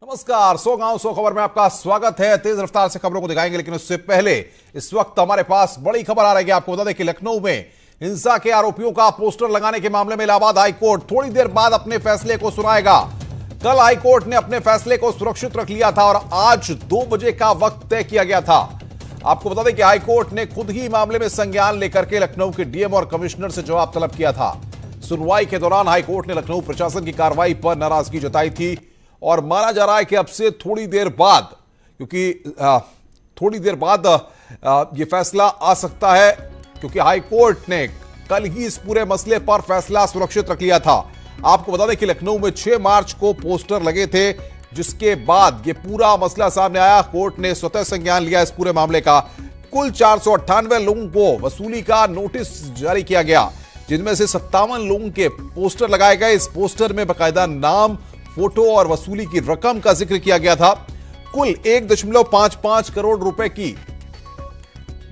नमस्कार, 100 गांव 100 खबर में आपका स्वागत है। तेज रफ्तार से खबरों को दिखाएंगे, लेकिन उससे पहले इस वक्त हमारे पास बड़ी खबर आ रही है। आपको बता दें कि लखनऊ में हिंसा के आरोपियों का पोस्टर लगाने के मामले में इलाहाबाद हाईकोर्ट थोड़ी देर बाद अपने फैसले को सुनाएगा। कल हाईकोर्ट ने अपने फैसले को सुरक्षित रख लिया था और आज 2 बजे का वक्त तय किया गया था। आपको बता दें कि हाईकोर्ट ने खुद ही मामले में संज्ञान लेकर के लखनऊ के डीएम और कमिश्नर से जवाब तलब किया था। सुनवाई के दौरान हाईकोर्ट ने लखनऊ प्रशासन की कार्रवाई पर नाराजगी जताई थी और माना जा रहा है कि अब से थोड़ी देर बाद, क्योंकि थोड़ी देर बाद यह फैसला आ सकता है, क्योंकि हाईकोर्ट ने कल ही इस पूरे मसले पर फैसला सुरक्षित रख लिया था। आपको बता दें कि लखनऊ में 6 मार्च को पोस्टर लगे थे, जिसके बाद यह पूरा मसला सामने आया। कोर्ट ने स्वतः संज्ञान लिया इस पूरे मामले का। कुल 498 लोगों को वसूली का नोटिस जारी किया गया, जिनमें से 57 लोगों के पोस्टर लगाए गए। इस पोस्टर में बाकायदा नाम, फोटो और वसूली की रकम का जिक्र किया गया था। कुल 1.55 करोड़ रुपए की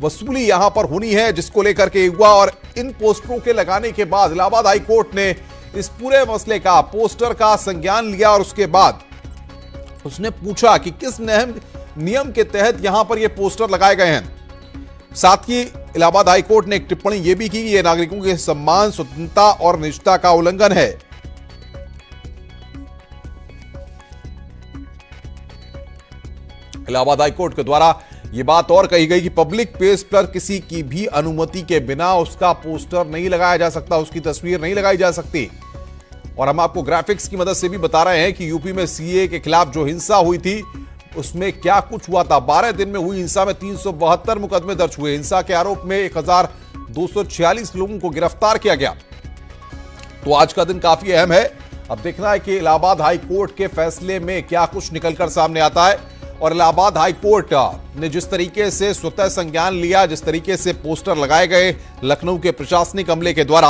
वसूली यहां पर होनी है, जिसको लेकर के हुआ। और इन पोस्टरों के लगाने के बाद इलाहाबाद हाईकोर्ट ने इस पूरे मसले का, पोस्टर का संज्ञान लिया और उसके बाद उसने पूछा कि किस नियम के तहत यहां पर ये पोस्टर लगाए गए हैं। साथ ही इलाहाबाद हाईकोर्ट ने एक टिप्पणी यह भी की कि यह नागरिकों के सम्मान, स्वतंत्रता और निजता का उल्लंघन है। इलाहाबाद हाईकोर्ट के द्वारा यह बात और कही गई कि पब्लिक प्लेस पर किसी की भी अनुमति के बिना उसका पोस्टर नहीं लगाया जा सकता, उसकी तस्वीर नहीं लगाई जा सकती। और हम आपको ग्राफिक्स की मदद से भी बता रहे हैं कि यूपी में सीए के खिलाफ जो हिंसा हुई थी, उसमें क्या कुछ हुआ था। 12 दिन में हुई हिंसा में 372 मुकदमे दर्ज हुए। हिंसा के आरोप में 1246 लोगों को गिरफ्तार किया गया। तो आज का दिन काफी अहम है। अब देखना है कि इलाहाबाद हाईकोर्ट के फैसले में क्या कुछ निकलकर सामने आता है। और इलाहाबाद हाईकोर्ट ने जिस तरीके से स्वतः संज्ञान लिया, जिस तरीके से पोस्टर लगाए गए लखनऊ के प्रशासनिक अमले के द्वारा,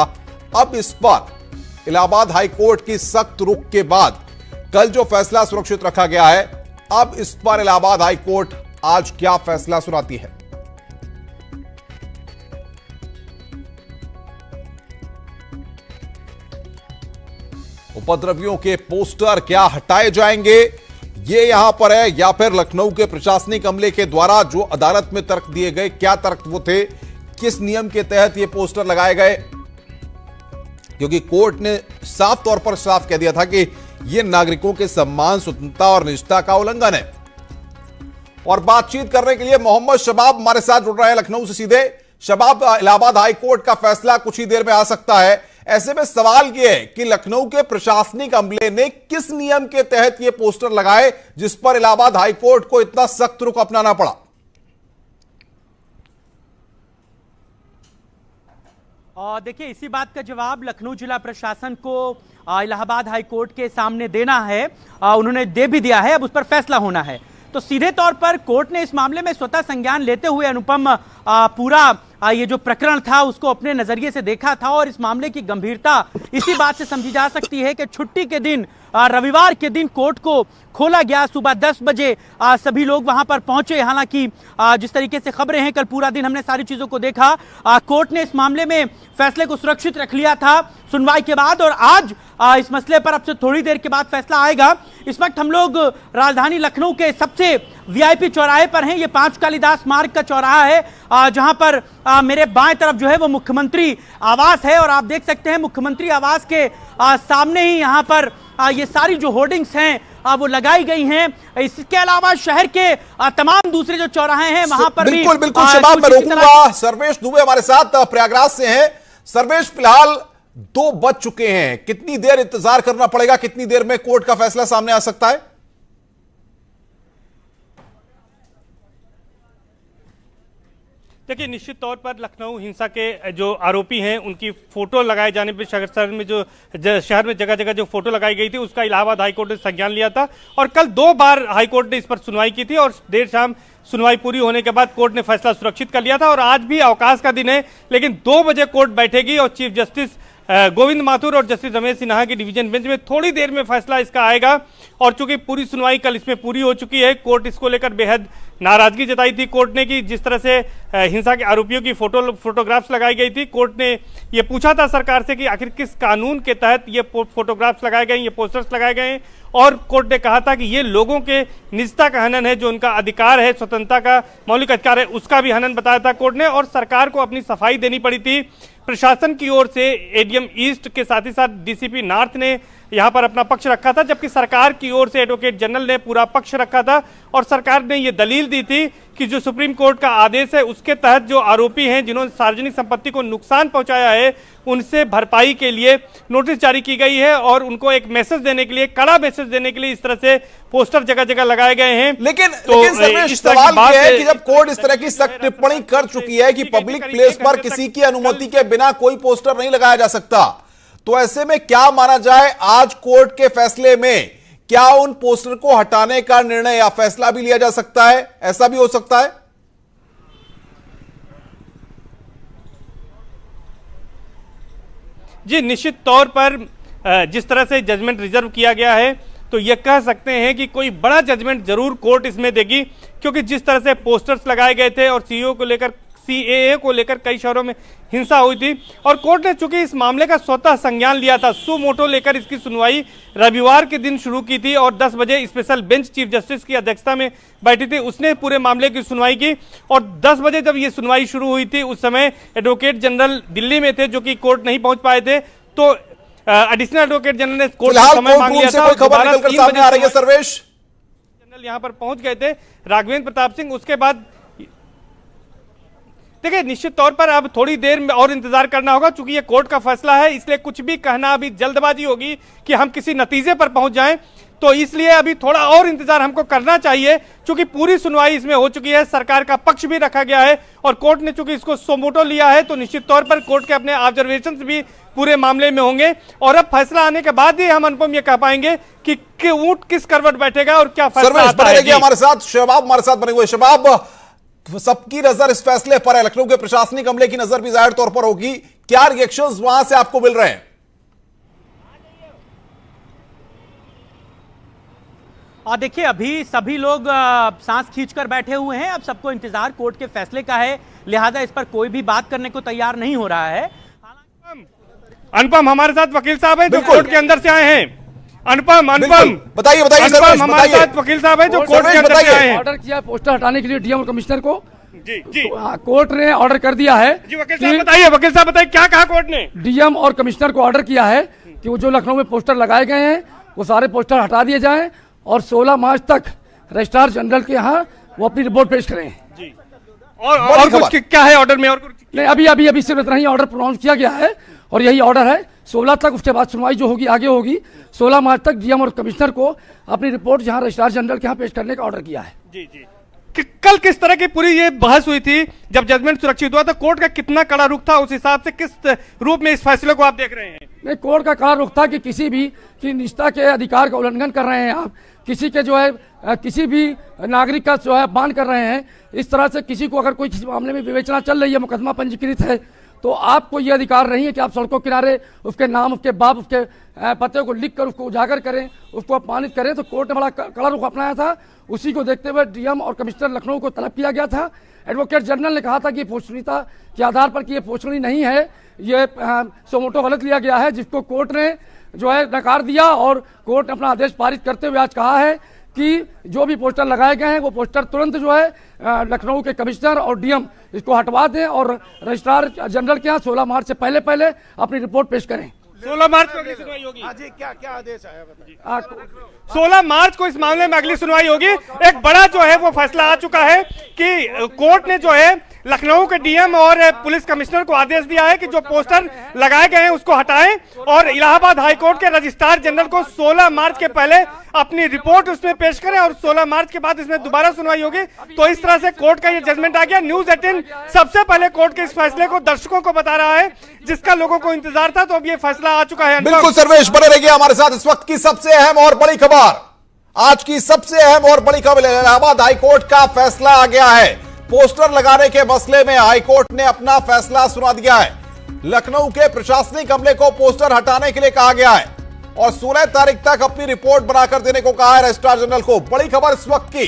अब इस पर इलाहाबाद हाईकोर्ट की सख्त रुख के बाद कल जो फैसला सुरक्षित रखा गया है, अब इस पर इलाहाबाद हाईकोर्ट आज क्या फैसला सुनाती है। उपद्रवियों के पोस्टर क्या हटाए जाएंगे, ये यहां पर है, या फिर लखनऊ के प्रशासनिक अमले के द्वारा जो अदालत में तर्क दिए गए, क्या तर्क वो थे, किस नियम के तहत ये पोस्टर लगाए गए। क्योंकि कोर्ट ने साफ तौर पर साफ कह दिया था कि यह नागरिकों के सम्मान, स्वतंत्रता और निजता का उल्लंघन है। और बातचीत करने के लिए मोहम्मद शबाब हमारे साथ जुड़ रहे हैं लखनऊ से सीधे। शबाब, इलाहाबाद हाईकोर्ट का फैसला कुछ ही देर में आ सकता है। ऐसे में सवाल यह है कि लखनऊ के प्रशासनिक अमले ने किस नियम के तहत यह पोस्टर लगाए, जिस पर इलाहाबाद हाईकोर्ट को इतना सख्त रुख अपनाना पड़ा। देखिए, इसी बात का जवाब लखनऊ जिला प्रशासन को इलाहाबाद हाईकोर्ट के सामने देना है। उन्होंने दे भी दिया है, अब उस पर फैसला होना है। तो सीधे तौर पर कोर्ट ने इस मामले में स्वतः संज्ञान लेते हुए अनुपम पूरा ये जो प्रकरण था उसको अपने नजरिए से देखा था। और इस मामले की गंभीरता इसी बात से समझी जा सकती है कि छुट्टी के दिन, रविवार के दिन कोर्ट को खोला गया। सुबह 10 बजे सभी लोग वहां पर पहुंचे। हालांकि जिस तरीके से खबरें हैं, कल पूरा दिन हमने सारी चीजों को देखा। कोर्ट ने इस मामले में फैसले को सुरक्षित रख लिया था सुनवाई के बाद, और आज इस मसले पर अब से थोड़ी देर के बाद फैसला आएगा। इस वक्त हम लोग राजधानी लखनऊ के सबसे वीआईपी चौराहे पर हैं। ये 5 कालिदास मार्ग का चौराहा है, जहां पर मेरे बाएं तरफ जो है वो मुख्यमंत्री आवास है। और आप देख सकते हैं मुख्यमंत्री आवास के सामने ही यहां पर ये सारी जो होर्डिंग्स हैं वो लगाई गई हैं। इसके अलावा शहर के तमाम दूसरे जो चौराहे हैं वहां पर बिल्कुल शबाब, मैं रोकूंगा। सर्वेश दुबे हमारे साथ प्रयागराज से हैं। सर्वेश, फिलहाल 2 बज चुके हैं, कितनी देर इंतजार करना पड़ेगा, कितनी देर में कोर्ट का फैसला सामने आ सकता है? देखिए, निश्चित तौर पर लखनऊ हिंसा के जो आरोपी हैं उनकी फोटो लगाए जाने पर शहर में जगह जगह जो फोटो लगाई गई थी उसका इलाहाबाद हाईकोर्ट ने संज्ञान लिया था। और कल 2 बार हाईकोर्ट ने इस पर सुनवाई की थी और देर शाम सुनवाई पूरी होने के बाद कोर्ट ने फैसला सुरक्षित कर लिया था। और आज भी अवकाश का दिन है, लेकिन 2 बजे कोर्ट बैठेगी और चीफ जस्टिस गोविंद माथुर और जस्टिस रमेश सिन्हा की डिवीजन बेंच में थोड़ी देर में फैसला इसका आएगा। और चूंकि पूरी सुनवाई कल इसमें पूरी हो चुकी है, कोर्ट इसको लेकर बेहद नाराजगी जताई थी कोर्ट ने कि जिस तरह से हिंसा के आरोपियों की फोटोग्राफ्स लगाई गई थी। कोर्ट ने ये पूछा था सरकार से कि आखिर किस कानून के तहत ये फोटोग्राफ्स लगाए गए, ये पोस्टर्स लगाए गए और कोर्ट ने कहा था कि ये लोगों के निजता का हनन है, जो उनका अधिकार है, स्वतंत्रता का मौलिक अधिकार है, उसका भी हनन बताया था कोर्ट ने। और सरकार को अपनी सफाई देनी पड़ी थी। प्रशासन की ओर से एडीएम ईस्ट के साथ ही साथ डीसीपी नॉर्थ ने यहां पर अपना पक्ष रखा था, जबकि सरकार की ओर से एडवोकेट जनरल ने पूरा पक्ष रखा था। और सरकार ने यह दलील दी थी कि जो सुप्रीम कोर्ट का आदेश है उसके तहत जो आरोपी हैं जिन्होंने सार्वजनिक संपत्ति को नुकसान पहुंचाया है, उनसे भरपाई के लिए नोटिस जारी की गई है और उनको एक मैसेज देने के लिए, कड़ा मैसेज देने के लिए इस तरह से पोस्टर जगह जगह लगाए गए हैं। लेकिन सर्वेश, सवाल यह है कि जब कोर्ट इस तरह की सख्त टिप्पणी कर चुकी है कि पब्लिक प्लेस पर किसी की अनुमति के बिना कोई पोस्टर नहीं लगाया जा सकता, तो ऐसे में क्या माना जाए आज कोर्ट के फैसले में? क्या उन पोस्टर को हटाने का निर्णय या फैसला भी लिया जा सकता है? ऐसा भी हो सकता है? जी, निश्चित तौर पर जिस तरह से जजमेंट रिजर्व किया गया है तो यह कह सकते हैं कि कोई बड़ा जजमेंट जरूर कोर्ट इसमें देगी, क्योंकि जिस तरह से पोस्टर्स लगाए गए थे और सीएए को लेकर कई शहरों में हिंसा हुई थी और कोर्ट ने चूंकि इस मामले का स्वतः संज्ञान लिया था, सु मोटो लेकर इसकी सुनवाई रविवार के दिन शुरू की थी और 10 बजे स्पेशल बेंच चीफ जस्टिस की अध्यक्षता में बैठी थी, उसने पूरे मामले की सुनवाई की। और 10 बजे जब ये सुनवाई शुरू हुई थी उस समय एडवोकेट जनरल दिल्ली में थे, जो कि कोर्ट नहीं पहुंच पाए थे, तो एडिशनल एडवोकेट जनरल ने कोर्ट से समय मांग लिया था। खबर निकलकर सामने आ रही है सर्वेश, जनरल यहां पर पहुंच गए थे राघवेंद्र प्रताप सिंह। उसके बाद देखिए, निश्चित तौर पर अब थोड़ी देर में और इंतजार करना होगा, चूंकि ये कोर्ट का फैसला है, इसलिए कुछ भी कहना अभी जल्दबाजी होगी कि हम किसी नतीजे पर पहुंच जाएं, तो इसलिए अभी थोड़ा और इंतजार हमको करना चाहिए, क्योंकि पूरी सुनवाई इसमें हो चुकी है, सरकार का पक्ष भी रखा गया है और कोर्ट ने चूंकि इसको सोमोटो लिया है, तो निश्चित तौर पर कोर्ट के अपने ऑब्जर्वेशंस भी पूरे मामले में होंगे और अब फैसला आने के बाद ही हम अनुपम ये कह पाएंगे कि ऊंट किस करवट बैठेगा और क्या फैसला आता है। हमारे साथ शबाब हमारे साथ बने हुए। शबाब, सबकी नजर इस फैसले पर है, लखनऊ के प्रशासनिक अमले की नजर भी जाहिर तौर पर होगी, क्या रिएक्शंस वहां से आपको मिल रहे हैं? और देखिए, अभी सभी लोग सांस खींचकर बैठे हुए हैं। अब सबको इंतजार कोर्ट के फैसले का है, लिहाजा इस पर कोई भी बात करने को तैयार नहीं हो रहा है। अनुपम, हमारे साथ वकील साहब हैं जो कोर्ट के अंदर से आए हैं। अनुपम बताइए हमारे साथ वकील साहब हैं जो कोर्ट के अंदर से आए हैं। ऑर्डर किया पोस्टर हटाने के लिए डीएम और कमिश्नर को। जी जी, कोर्ट ने ऑर्डर कर दिया है। जी वकील साहब बताइए क्या कहा कोर्ट ने? डीएम और कमिश्नर को ऑर्डर किया है कि वो जो लखनऊ में पोस्टर लगाए गए हैं वो सारे पोस्टर हटा दिए जाएं और 16 मार्च तक रजिस्ट्रार जनरल के यहाँ वो अपनी रिपोर्ट पेश करें। जी, और कुछ क्या है ऑर्डर में? और कुछ नहीं, अभी सिर्फ इतना ही ऑर्डर प्रोनाउंस किया गया है और यही ऑर्डर है 16 तक। उसके बाद सुनवाई जो होगी आगे होगी। 16 मार्च तक डीएम और कमिश्नर को अपनी रिपोर्ट जहां रजिस्ट्रार जनरल के यहाँ पेश करने का ऑर्डर किया है। जी जी, कल किस तरह की पूरी ये बहस हुई थी जब जजमेंट सुरक्षित हुआ, तो कोर्ट का कितना कड़ा रुख था, उस हिसाब से किस रूप में इस फैसले को आप देख रहे हैं? नहीं, कोर्ट का कड़ा रुख था कि किसी भी की निजता के अधिकार का उल्लंघन कर रहे हैं आप, किसी के जो है किसी भी नागरिक का जो है अपमान कर रहे हैं। इस तरह से किसी को अगर कोई किसी मामले में विवेचना चल रही है, मुकदमा पंजीकृत है, तो आपको ये अधिकार नहीं है कि आप सड़कों किनारे उसके नाम, उसके बाप, उसके पते को लिखकर उसको उजागर करें, उसको अपमानित करें। तो कोर्ट ने बड़ा कड़ा रुख अपनाया था। उसी को देखते हुए डीएम और कमिश्नर लखनऊ को तलब किया गया था। एडवोकेट जनरल ने कहा था कि पोषणीयता के आधार पर कि ये पोषणी नहीं है, ये सोमोटो गलत लिया गया है, जिसको कोर्ट ने जो है नकार दिया और कोर्ट ने अपना आदेश पारित करते हुए आज कहा है कि जो भी पोस्टर लगाए गए हैं वो पोस्टर तुरंत जो है लखनऊ के कमिश्नर और डीएम इसको हटवा दें और रजिस्ट्रार जनरल के यहाँ 16 मार्च से पहले अपनी रिपोर्ट पेश करें। 16 मार्च को अगली सुनवाई होगी। जी, क्या आदेश आया बताइए। 16 मार्च को इस मामले में अगली सुनवाई होगी। एक बड़ा जो है वो फैसला आ चुका है कि कोर्ट ने जो है लखनऊ के डीएम और पुलिस कमिश्नर को आदेश दिया है कि जो पोस्टर लगाए गए हैं उसको हटाएं और इलाहाबाद हाईकोर्ट के रजिस्ट्रार जनरल को 16 मार्च के पहले अपनी रिपोर्ट उसमें पेश करें और 16 मार्च के बाद इसमें दोबारा सुनवाई होगी। तो इस तरह से कोर्ट का ये जजमेंट आ गया। न्यूज़ 18 सबसे पहले कोर्ट के इस फैसले को दर्शकों को बता रहा है, जिसका लोगों को इंतजार था। तो अब ये फैसला आ चुका है। बिल्कुल सर्वेश, बने रहिए हमारे साथ। इस वक्त की सबसे अहम और बड़ी खबर, आज की सबसे अहम और बड़ी खबर, इलाहाबाद हाईकोर्ट का फैसला आ गया है। पोस्टर लगाने के मसले में हाईकोर्ट ने अपना फैसला सुना दिया है। लखनऊ के प्रशासनिक अमले को पोस्टर हटाने के लिए कहा गया है और 16 तारीख तक अपनी रिपोर्ट बनाकर देने को कहा है रजिस्ट्रार जनरल को। बड़ी खबर इस वक्त की,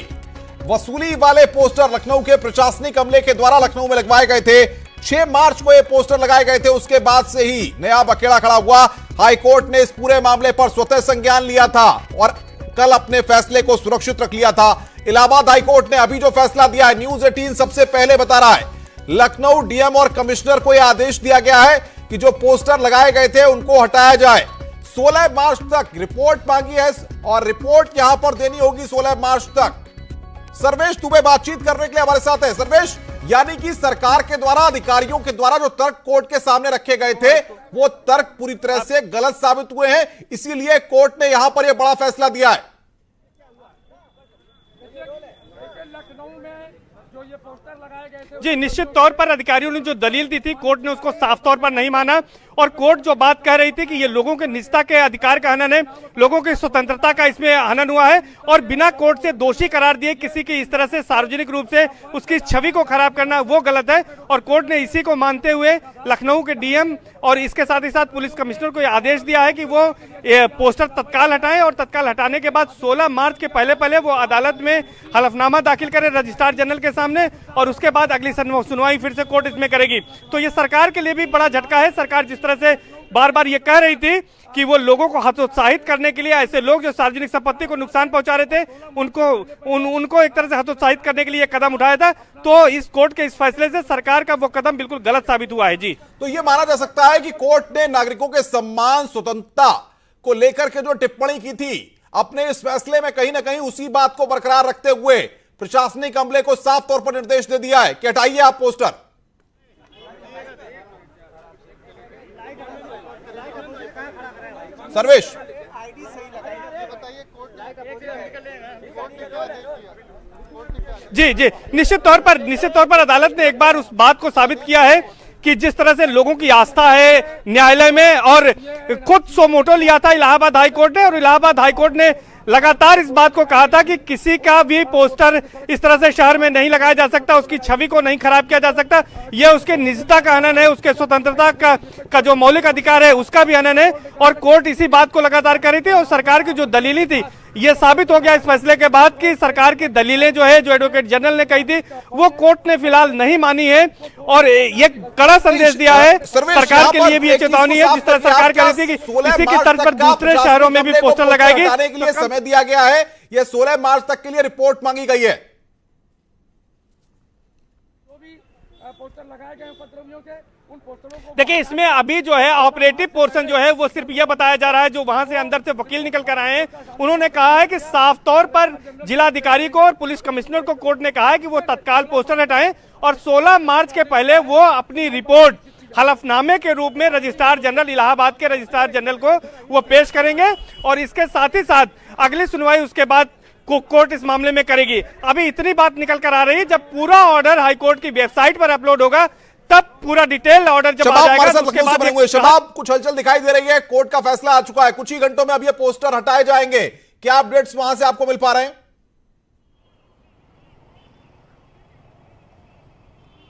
वसूली वाले पोस्टर लखनऊ के प्रशासनिक अमले के द्वारा लखनऊ में लगवाए गए थे। 6 मार्च को ये पोस्टर लगाए गए थे। उसके बाद से ही नया बखेड़ा खड़ा हुआ। हाईकोर्ट ने इस पूरे मामले पर स्वतः संज्ञान लिया था और कल अपने फैसले को सुरक्षित रख लिया था। इलाहाबाद हाईकोर्ट ने अभी जो फैसला दिया है, न्यूज 18 सबसे पहले बता रहा है, लखनऊ डीएम और कमिश्नर को यह आदेश दिया गया है कि जो पोस्टर लगाए गए थे उनको हटाया जाए। 16 मार्च तक रिपोर्ट मांगी है और रिपोर्ट यहां पर देनी होगी 16 मार्च तक। सर्वेश दुबे बातचीत करने के लिए हमारे साथ है। सर्वेश, यानी कि सरकार के द्वारा, अधिकारियों के द्वारा जो तर्क कोर्ट के सामने रखे गए थे वो तर्क पूरी तरह से गलत साबित हुए हैं, इसीलिए कोर्ट ने यहां पर यह बड़ा फैसला दिया है। जी, निश्चित तौर पर अधिकारियों ने जो दलील दी थी, कोर्ट ने उसको साफ तौर पर नहीं माना और कोर्ट जो बात कह रही थी कि ये लोगों के निजता के अधिकार का हनन है, लोगों की स्वतंत्रता का इसमें हनन हुआ है और बिना कोर्ट से दोषी करार दिए किसी की इस तरह से सार्वजनिक रूप से उसकी छवि को खराब करना वो गलत है। और कोर्ट ने इसी को मानते हुए लखनऊ के डीएम और इसके साथ ही साथ पुलिस कमिश्नर को आदेश दिया है कि वो पोस्टर तत्काल हटाएं और तत्काल हटाने के बाद 16 मार्च के पहले वो अदालत में हलफनामा दाखिल करें रजिस्ट्रार जनरल के सामने और उसके बाद अगली सुनवाई फिर से कोर्ट इसमें करेगी। तो ये सरकार के लिए भी बड़ा झटका है। सरकार जिस तरह से बार बार ये कह रही थी कि वो लोगों को हतोत्साहित करने के लिए, ऐसे लोग जो सार्वजनिक संपत्ति को नुकसान पहुंचा रहे थे उनको एक तरह से हतोत्साहित करने के लिए कदम उठाया था, तो इस कोर्ट के इस फैसले से सरकार का वो कदम बिल्कुल गलत साबित हुआ है। जी, तो ये माना जा सकता है कि कोर्ट ने नागरिकों के सम्मान, स्वतंत्रता को लेकर के जो टिप्पणी की थी, अपने इस फैसले में कहीं ना कहीं उसी बात को बरकरार रखते हुए प्रशासनिक अमले को साफ तौर पर निर्देश दे दिया है कि हटाइए आप पोस्टर। सर्वेश, जी, निश्चित तौर पर अदालत ने एक बार उस बात को साबित किया है कि जिस तरह से लोगों की आस्था है न्यायालय में, और खुद सो मोटो लिया था इलाहाबाद हाईकोर्ट ने, और इलाहाबाद हाईकोर्ट ने लगातार इस बात को कहा था कि किसी का भी पोस्टर इस तरह से शहर में नहीं लगाया जा सकता, उसकी छवि को नहीं खराब किया जा सकता, यह उसके निजता का हनन है, उसके स्वतंत्रता का जो मौलिक अधिकार है उसका भी हनन है। और कोर्ट इसी बात को लगातार कर रही थी और सरकार की जो दलीलें थी, ये साबित हो गया इस फैसले के बाद कि सरकार की दलीलें जो है, जो एडवोकेट जनरल ने कही थी, वो कोर्ट ने फिलहाल नहीं मानी है और ये कड़ा संदेश दिया है। सरकार के लिए भी ये चेतावनी है, जिस तरह सरकार कह रही थी कि इसी के तर्ज पर दूसरे शहरों में भी पोस्टर लगाएगी। के लिए समय दिया गया है, यह 16 मार्च तक के लिए रिपोर्ट मांगी गई है। पोस्टर लगाए गए उपद्रवियों के, उन पोस्टरों को देखिए, इसमें अभी जो है ऑपरेटिव पोर्शन जो है वो सिर्फ यह बताया जा रहा है, जो वहां से अंदर से वकील निकल कर आए हैं, उन्होंने कहा है कि साफ तौर पर जिलाधिकारी को और पुलिस कमिश्नर को कोर्ट ने कहा है कि वो तत्काल पोस्टर हटाएं और 16 मार्च के पहले वो अपनी रिपोर्ट हलफनामे के रूप में रजिस्ट्रार जनरल, इलाहाबाद के रजिस्ट्रार जनरल को वो पेश करेंगे और इसके साथ ही साथ अगली सुनवाई उसके बाद कोर्ट इस मामले में करेगी। अभी इतनी बात निकल कर आ रही है, जब पूरा ऑर्डर हाईकोर्ट की वेबसाइट पर अपलोड होगा तब पूरा डिटेल ऑर्डर जब आ जाएगा तो उसके बाद शबाब, कुछ हलचल दिखाई दे रही है, कोर्ट का फैसला आ चुका है, कुछ ही घंटों में अब ये पोस्टर हटाए जाएंगे, क्या अपडेट्स वहां से आपको मिल पा रहे हैं?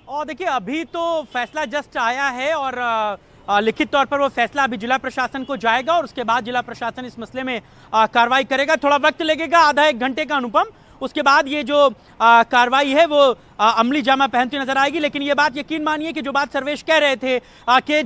और देखिए, अभी तो फैसला जस्ट आया है और लिखित तौर पर वो फैसला अभी जिला प्रशासन को जाएगा और उसके बाद जिला प्रशासन इस मसले में कार्रवाई करेगा। थोड़ा वक्त लगेगा, आधा एक घंटे का अनुपम, उसके बाद ये जो कार्रवाई है वो अमली जामा पहनती नजर आएगी। लेकिन ये बात यकीन मानिए कि जो बात सर्वेश कह रहे थे कि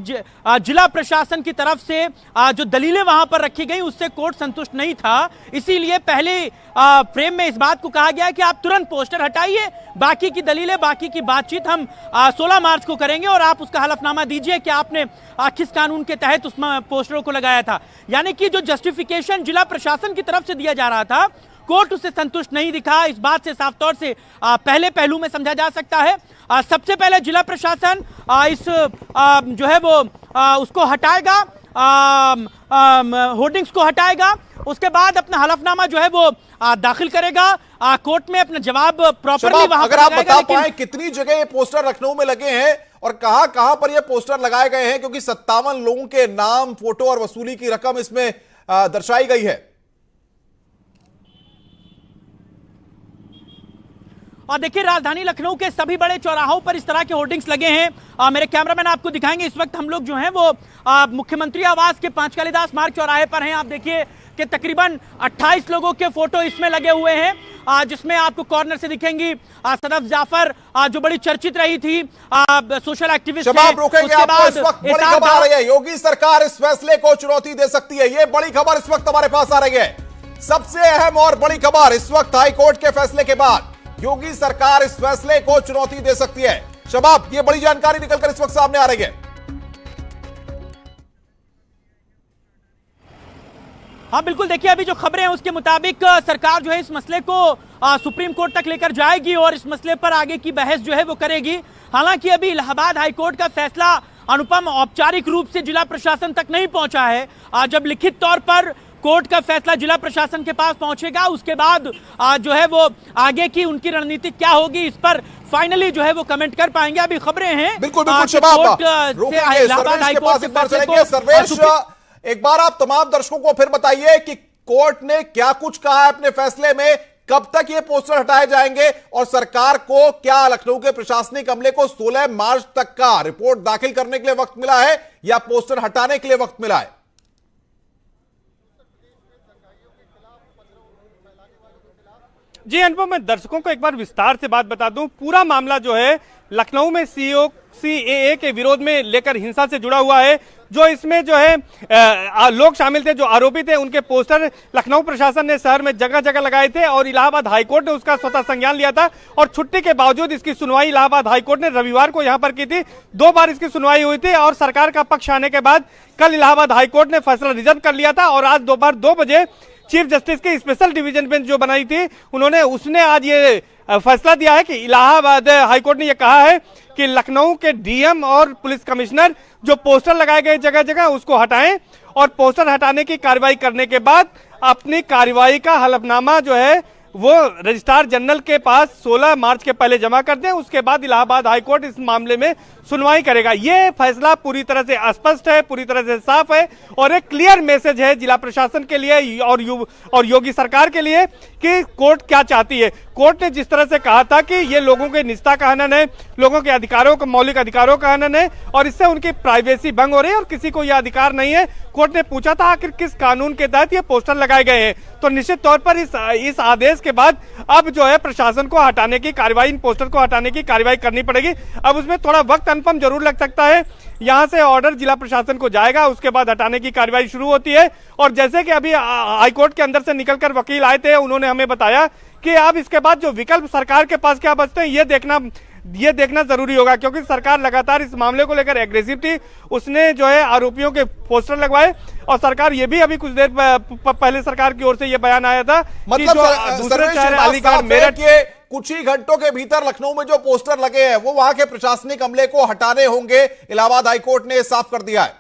जिला प्रशासन की तरफ से जो दलीलें वहां पर रखी गई उससे कोर्ट संतुष्ट नहीं था, इसीलिए पहले फ्रेम में इस बात को कहा गया कि आप तुरंत पोस्टर हटाइए, बाकी की दलीलें, बाकी की बातचीत हम 16 मार्च को करेंगे और आप उसका हलफनामा दीजिए कि आपने किस कानून के तहत उस पोस्टरों को लगाया था। यानी कि जो जस्टिफिकेशन जिला प्रशासन की तरफ से दिया जा रहा था, कोर्ट उससे संतुष्ट नहीं दिखा। इस बात से साफ तौर से पहले पहलू में समझा जा सकता है। सबसे पहले जिला प्रशासन इस जो है वो उसको हटाएगा, होर्डिंग्स को हटाएगा, उसके बाद अपना हलफनामा जो है वो दाखिल करेगा कोर्ट में, अपना जवाब प्रॉपरली वहां अगर आप बता पाए कितनी जगह ये पोस्टर लखनऊ में लगे हैं और कहां पर ये पोस्टर लगाए गए हैं, क्योंकि 57 लोगों के नाम, फोटो और वसूली की रकम इसमें दर्शाई गई है। और देखिए, राजधानी लखनऊ के सभी बड़े चौराहों पर इस तरह के होर्डिंग्स लगे हैं। मेरे कैमरामैन आपको दिखाएंगे। इस वक्त हम लोग जो हैं वो मुख्यमंत्री आवास के पांचकालीदास मार्ग चौराहे पर हैं। आप देखिए कि तकरीबन 28 लोगों के फोटो इसमें लगे हुए हैं, जिसमें आपको कॉर्नर से दिखेंगी सदफ जाफर, जो बड़ी चर्चित रही थी, सोशल एक्टिविस्ट। रोकेंगे आपको, इस वक्त बड़ी खबर आ रही है, योगी सरकार इस फैसले को चुनौती दे सकती है, ये बड़ी खबर इस वक्त हमारे पास आ रही है। सबसे अहम और बड़ी खबर इस वक्त हाईकोर्ट के फैसले के बाद योगी सरकार इस फैसले को चुनौती दे सकती है। शबाब, ये बड़ी जानकारी निकलकर इस वक्त सामने आ रही है। हाँ बिल्कुल, देखिए अभी जो खबरें हैं उसके मुताबिक सरकार जो है इस मसले को सुप्रीम कोर्ट तक लेकर जाएगी और इस मसले पर आगे की बहस जो है वो करेगी। हालांकि अभी इलाहाबाद हाईकोर्ट का फैसला अनुपम औपचारिक रूप से जिला प्रशासन तक नहीं पहुंचा है। जब लिखित तौर पर कोर्ट का फैसला जिला प्रशासन के पास पहुंचेगा उसके बाद जो है वो आगे की उनकी रणनीति क्या होगी इस पर फाइनली जो है वो कमेंट कर पाएंगे। अभी खबरें हैं बिल्कुल सर्वेश, एक बार आप तमाम दर्शकों को फिर बताइए कि कोर्ट ने क्या कुछ कहा है अपने फैसले में, कब तक ये पोस्टर हटाए जाएंगे और सरकार को क्या लखनऊ के प्रशासनिक अमले को 16 मार्च तक का रिपोर्ट दाखिल करने के लिए वक्त मिला है या पोस्टर हटाने के लिए वक्त मिला है? जी अनुपम, मैं दर्शकों को एक बार विस्तार से बात बता दूं। पूरा मामला जो है लखनऊ में CAA के विरोध में लेकर हिंसा से जुड़ा हुआ है। जो इसमें जो है लोग शामिल थे, जो आरोपी थे, उनके पोस्टर लखनऊ प्रशासन ने शहर में जगह जगह लगाए थे और इलाहाबाद हाईकोर्ट ने उसका स्वतः संज्ञान लिया था। और छुट्टी के बावजूद इसकी सुनवाई इलाहाबाद हाईकोर्ट ने रविवार को यहां पर की थी। 2 बार इसकी सुनवाई हुई थी और सरकार का पक्ष आने के बाद कल इलाहाबाद हाईकोर्ट ने फैसला रिजर्व कर लिया था और आज दोपहर 2 बजे चीफ जस्टिस की स्पेशल डिवीजन बेंच जो बनाई थी उसने आज ये फैसला दिया है कि इलाहाबाद हाईकोर्ट ने यह कहा है कि लखनऊ के डीएम और पुलिस कमिश्नर जो पोस्टर लगाए गए जगह जगह उसको हटाएं और पोस्टर हटाने की कार्रवाई करने के बाद अपनी कार्रवाई का हलफनामा जो है वो रजिस्ट्रार जनरल के पास 16 मार्च के पहले जमा कर दें। उसके बाद इलाहाबाद हाईकोर्ट इस मामले में सुनवाई करेगा। ये फैसला पूरी तरह से स्पष्ट है, पूरी तरह से साफ है और एक क्लियर मैसेज है जिला प्रशासन के लिए और योगी सरकार के लिए कि कोर्ट क्या चाहती है। कोर्ट ने जिस तरह से कहा था कि ये लोगों के निजता का हनन है, लोगों के अधिकारों को, मौलिक अधिकारों का हनन है और इससे उनकी प्राइवेसी भंग हो रही है और किसी को यह अधिकार नहीं है। कोर्ट ने पूछा था आखिर किस कानून के तहत ये पोस्टर लगाए गए हैं। तो निश्चित तौर पर इस आदेश के बाद अब जो है प्रशासन को हटाने की कार्रवाई, इन पोस्टर को हटाने की कार्रवाई करनी पड़ेगी। अब उसमें थोड़ा वक्त अनुपम जरूर लग सकता है। यहां से ऑर्डर जिला प्रशासन को जाएगा, उसके बाद हटाने की कार्रवाई शुरू होती है। और जैसे कि अभी हाईकोर्ट के अंदर से निकलकर वकील आए थे, उन्होंने हमें बताया कि अब इसके बाद जो विकल्प सरकार के पास क्या बचते हैं ये देखना जरूरी होगा, क्योंकि सरकार लगातार इस मामले को लेकर एग्रेसिव थी। उसने जो है आरोपियों के पोस्टर लगवाए और सरकार ये भी अभी कुछ देर पहले सरकार की ओर से ये बयान आया था मतलब कि दूसरे शहर अलीगढ़, मेरठ के कुछ ही घंटों के भीतर लखनऊ में जो पोस्टर लगे हैं वो वहां के प्रशासनिक अमले को हटाने होंगे। इलाहाबाद हाईकोर्ट ने साफ कर दिया है।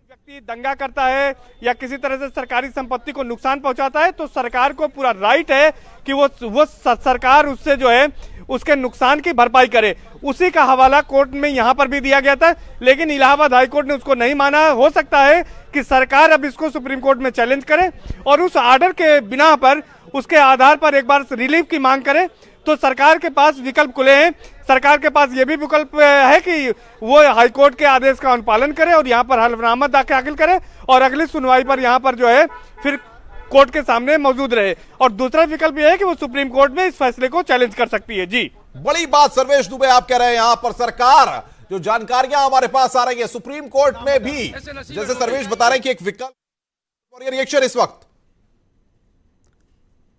व्यक्ति दंगा करता है या किसी तरह से सरकारी संपत्ति को नुकसान पहुंचाता है तो सरकार को पूरा राइट है कि वो सरकार उससे जो है उसके नुकसान की भरपाई करे। उसी का हवाला कोर्ट में यहां पर भी दिया गया था, लेकिन इलाहाबाद हाईकोर्ट ने उसको नहीं माना। हो सकता है कि सरकार अब इसको सुप्रीम कोर्ट में चैलेंज करे और उस ऑर्डर के बिना पर, उसके आधार पर एक बार रिलीफ की मांग करे। तो सरकार के पास विकल्प खुले हैं। सरकार के पास यह भी विकल्प है कि वो हाईकोर्ट के आदेश का अनुपालन करे और यहाँ पर हलफनामा दाखिल करे और अगली सुनवाई पर यहाँ पर जो है फिर कोर्ट के सामने मौजूद रहे। और दूसरा विकल्प यह है कि वो सुप्रीम कोर्ट में इस फैसले को चैलेंज कर सकती है। जी, बड़ी बात सर्वेश दुबे आप कह रहे हैं, यहां पर सरकार जो जानकारियां हमारे पास आ रही है सुप्रीम कोर्ट में भी, जैसे सर्वेश बता रहे हैं कि एक विकल्प और ये रिएक्शन इस वक्त,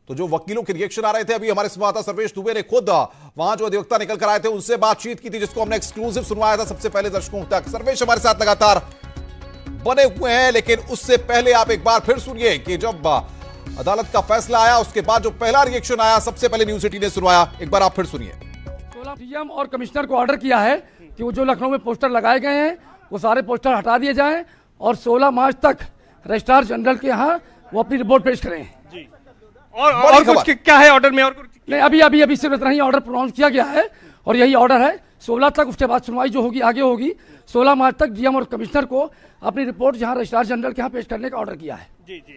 तो जो वकीलों के रिएक्शन आ रहे थे, अभी हमारे संवाददाता सर्वेश दुबे ने खुद वहां जो अधिवक्ता निकल कर आए थे उनसे बातचीत की थी, जिसको हमने एक्सक्लूसिव सुनवाया था सबसे पहले दर्शकों तक। सर्वेश हमारे साथ लगातार बने हुए हैं, लेकिन उससे पहले आप एक बार फिर सुनिए कि जब अदालत का फैसला आया उसके बाद जो पहला रिएक्शन आया सबसे पहले न्यूज सिटी ने सुनवाया। एक बार आप फिर सुनिए। 16 डीएम और कमिश्नर को ऑर्डर किया है कि वो जो लखनऊ में पोस्टर लगाए गए हैं वो सारे पोस्टर हटा दिए जाएं और 16 मार्च तक रजिस्ट्रार जनरल के यहाँ वो अपनी रिपोर्ट पेश करें। और कुछ क्या है ऑर्डर में? और कुछ नहीं, अभी सिर्फ इतना ही ऑर्डर प्रोनाउंस किया गया है और यही ऑर्डर है। 16 तक, उसके बाद सुनवाई जो होगी आगे होगी। 16 मार्च तक डीएम और कमिश्नर को अपनी रिपोर्ट जहां रजिस्ट्रार जनरल के यहाँ पेश करने का ऑर्डर किया है।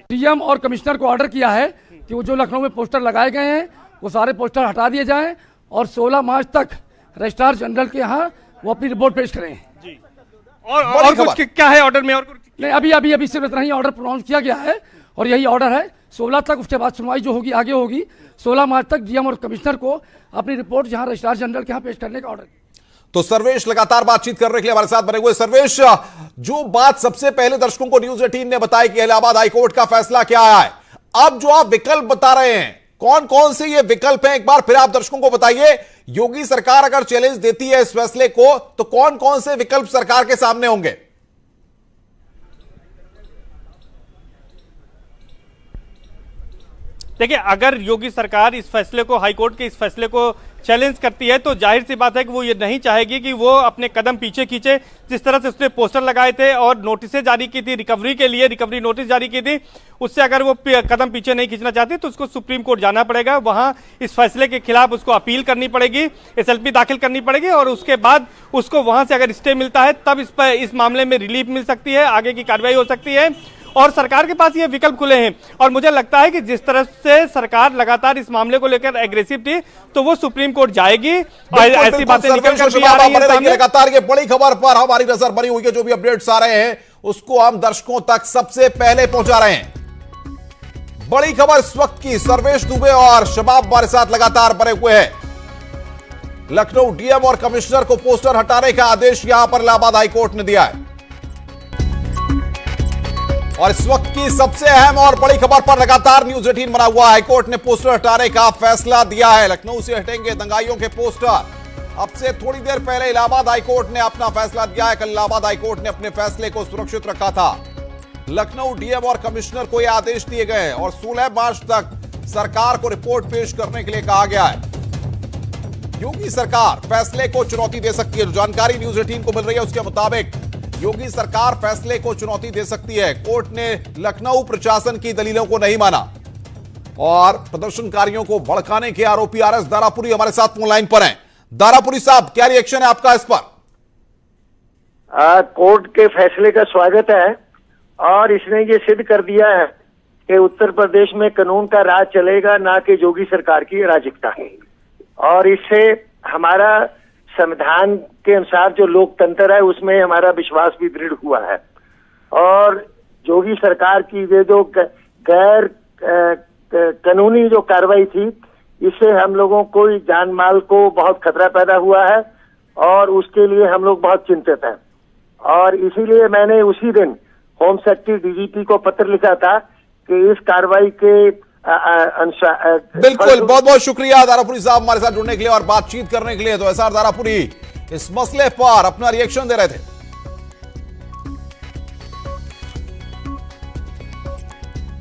डीएम और कमिश्नर को ऑर्डर किया है कि वो जो लखनऊ में पोस्टर लगाए गए हैं वो सारे पोस्टर हटा दिए जाएं और 16 मार्च तक रजिस्ट्रार जनरल के यहाँ वो अपनी रिपोर्ट पेश करें। और कुछ क्या है ऑर्डर में? और कुछ नहीं, अभी सिर्फ इतना ही ऑर्डर प्रोनाउंस किया गया है और यही ऑर्डर है। 16 तक, उसके बाद सुनवाई जो होगी आगे होगी। 16 मार्च तक डीएम और कमिश्नर को अपनी रिपोर्ट जहां रजिस्ट्रार जनरल के यहाँ पेश करने का ऑर्डर। तो सर्वेश लगातार बातचीत करने के लिए हमारे साथ बने हुए। सर्वेश, जो बात सबसे पहले दर्शकों को न्यूज 18 ने बताई कि इलाहाबाद हाईकोर्ट का फैसला क्या आया है, अब जो आप विकल्प बता रहे हैं, कौन कौन से ये विकल्प हैं, एक बार फिर आप दर्शकों को बताइए। योगी सरकार अगर चैलेंज देती है इस फैसले को, तो कौन कौन से विकल्प सरकार के सामने होंगे? देखिए, अगर योगी सरकार इस फैसले को, हाईकोर्ट के इस फैसले को चैलेंज करती है तो जाहिर सी बात है कि वो ये नहीं चाहेगी कि वो अपने कदम पीछे खींचे। जिस तरह से उसने पोस्टर लगाए थे और नोटिसें जारी की थी रिकवरी के लिए, रिकवरी नोटिस जारी की थी, उससे अगर वो कदम पीछे नहीं खींचना चाहती तो उसको सुप्रीम कोर्ट जाना पड़ेगा। वहां इस फैसले के खिलाफ उसको अपील करनी पड़ेगी, एसएलपी दाखिल करनी पड़ेगी और उसके बाद उसको वहां से अगर स्टे मिलता है तब इस मामले में रिलीफ मिल सकती है, आगे की कार्रवाई हो सकती है। और सरकार के पास ये विकल्प खुले हैं और मुझे लगता है कि जिस तरह से सरकार लगातार इस मामले को लेकर एग्रेसिव थी तो वो सुप्रीम कोर्ट जाएगी और ऐसी बातें निकल कर भी आ रही हैं। लगातार ये बड़ी खबर पर हमारी नजर बनी हुई है, जो भी अपडेट्स आ रहे हैं उसको हम दर्शकों तक सबसे पहले पहुंचा रहे हैं। बड़ी खबर इस वक्त की, सर्वेश दुबे और शबाब हमारे साथ लगातार बने हुए हैं। लखनऊ डीएम और कमिश्नर को पोस्टर हटाने का आदेश यहां पर इलाहाबाद हाईकोर्ट ने दिया है और इस वक्त की सबसे अहम और बड़ी खबर पर लगातार न्यूज 18 बना हुआ। हाईकोर्ट ने पोस्टर हटाने का फैसला दिया है। लखनऊ से हटेंगे दंगाइयों के पोस्टर। अब से थोड़ी देर पहले इलाहाबाद हाईकोर्ट ने अपना फैसला दिया है। कल इलाहाबाद हाईकोर्ट ने अपने फैसले को सुरक्षित रखा था। लखनऊ डीएम और कमिश्नर को यह आदेश दिए गए और 16 मार्च तक सरकार को रिपोर्ट पेश करने के लिए कहा गया है। योगी सरकार फैसले को चुनौती दे सकती है। जानकारी न्यूज 18 को मिल रही है, उसके मुताबिक योगी सरकार फैसले को चुनौती दे सकती है। कोर्ट ने लखनऊ प्रशासन की दलीलों को नहीं माना और प्रदर्शनकारियों को भड़काने के आरोपी आरएस दारापुरी हमारे साथ फोन लाइन पर हैं। दारापुरी साहब, क्या रिएक्शन है आपका इस पर? कोर्ट के फैसले का स्वागत है और इसने ये सिद्ध कर दिया है कि उत्तर प्रदेश में कानून का राज चलेगा, ना कि योगी सरकार की अराजकता। और इससे हमारा संविधान के अनुसार जो लोकतंत्र है उसमें हमारा विश्वास भी दृढ़ हुआ है। और योगी सरकार की ये जो गैर कानूनी जो कार्रवाई थी, इससे हम लोगों को जान माल को बहुत खतरा पैदा हुआ है और उसके लिए हम लोग बहुत चिंतित हैं। और इसीलिए मैंने उसी दिन होम सेक्रेटरी डीजीपी को पत्र लिखा था कि इस कार्रवाई के बिल्कुल, बहुत बहुत शुक्रिया दारापुरी साहब हमारे साथ जुड़ने के लिए और बातचीत करने के लिए। तो एसआर दारापुरी इस मसले पर अपना रिएक्शन दे रहे थे।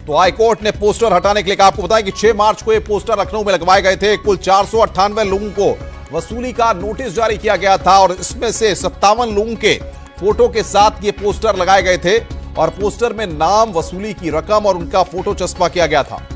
तो हाईकोर्ट ने पोस्टर हटाने के लिए कहा। आपको बताएं कि 6 मार्च को ये पोस्टर लखनऊ में लगवाए गए थे। कुल 498 लोगों को वसूली का नोटिस जारी किया गया था और इसमें से 57 लोगों के फोटो के साथ ये पोस्टर लगाए गए थे और पोस्टर में नाम, वसूली की रकम और उनका फोटो चस्पा किया गया था।